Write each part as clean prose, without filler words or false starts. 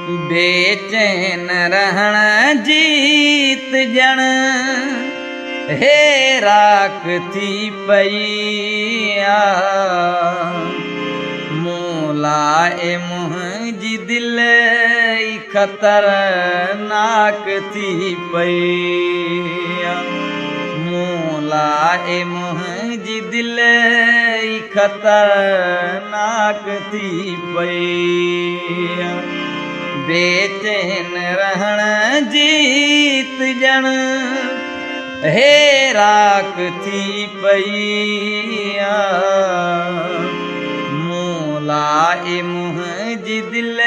बेचैन रहण जीत जण हे राख थी पईया मूला ए मुंहिंजी दिल खतरनाक थी पईया मूला ए मुंहिंजी दिल खतरनाक थी पईया बेचैन रहण जीत जण हे राख थी पईया मूला ए मुंहिंजी दिल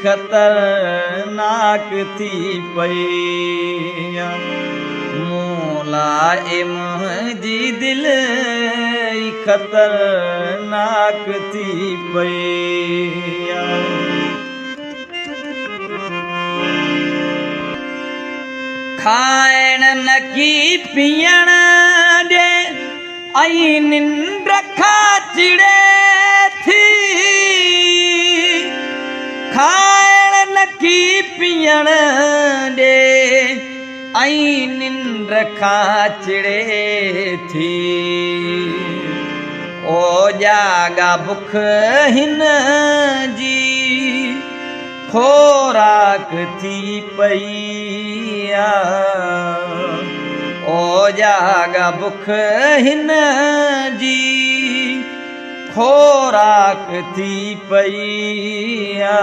खतरनाक थी पईया मूला ए मुंहिंजी दिल खतरनाक थी पईया खाइण न की पीअण ॾे ऐं निंड खाचिड़े थी खाइण न की पीअण ॾे ऐं निंड खाचिड़े थी ओ जागा बुख हिन जी खोराक थी पईया ओ जागा बुख हिन जी खोराक थी पईया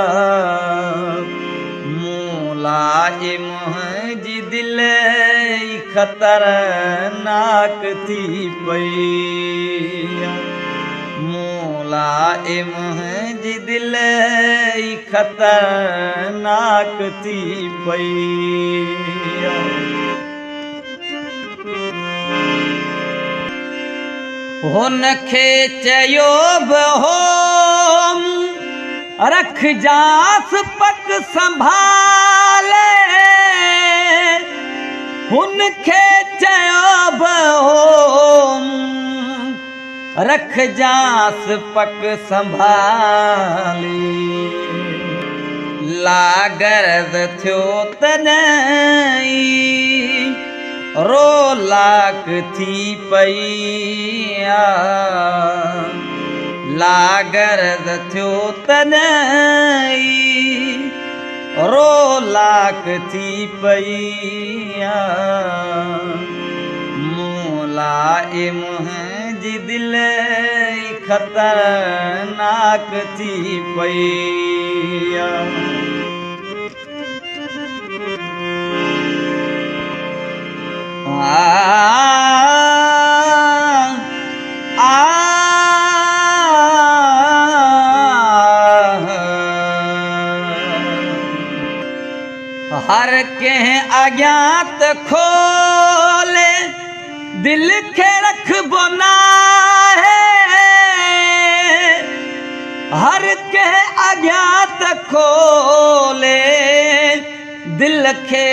मूला ए मुंहिंजी दिल खतरनाक थी पईया मूला ए मुंहिंजी दिल खतरनाक थी पईया हुनखे चयो बि हो रख जास पक संभाले हुनखे चयो बि हो रख जास पक संभाली लागरद थियो तनई रो लाख थी पईया लागरद थियो तनई रो लाख थी पईया मूला ए मुंहिंजी दिल खतरनाक थी पईया हर कंहिं अज्ञात खोले दिल खे रखबो नाहे हर कंहिं अज्ञात खोले दिल खे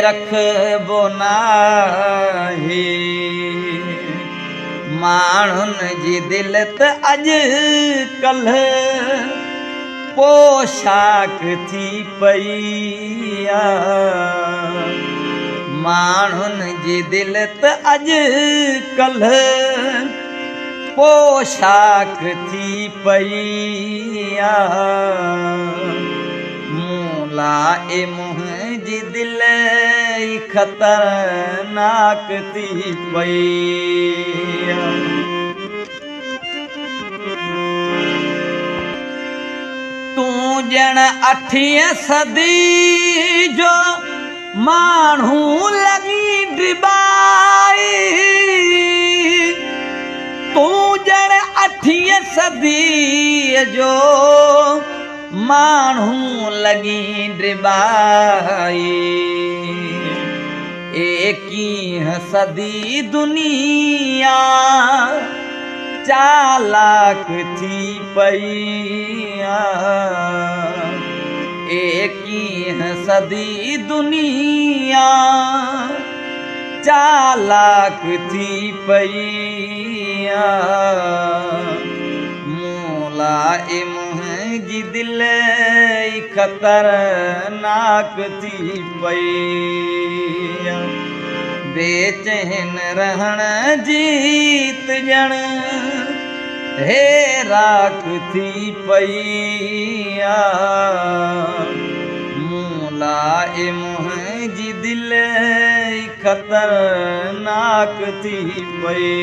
रखबो नाहे माण्हुनि जी दिल त अॼुकल्ह पोशाक थी पईया माण्हुनि जी दिल त अॼुकल्ह पोशाक थी पईया मूला ए मुंहिंजी दिल खतरनाक थी पईया तूं ॼण 8वीं सदी जो माण्हू लॻी डिबाई तूं ॼण 8वीं सदी जो माण्हू लॻी डिबाई 21वीं सदी दुनिया चालाक थी पईया 21वीं सदी दुनिया चालाक थी पईया मूला ए मुंहिंजी मुंहिंजी दिलि ख़तरनाक थी पई बेचैन रहण जी ॼण हे राख थी पई मूं लाइ मुंहिंजी दिलि ख़तरनाक थी पई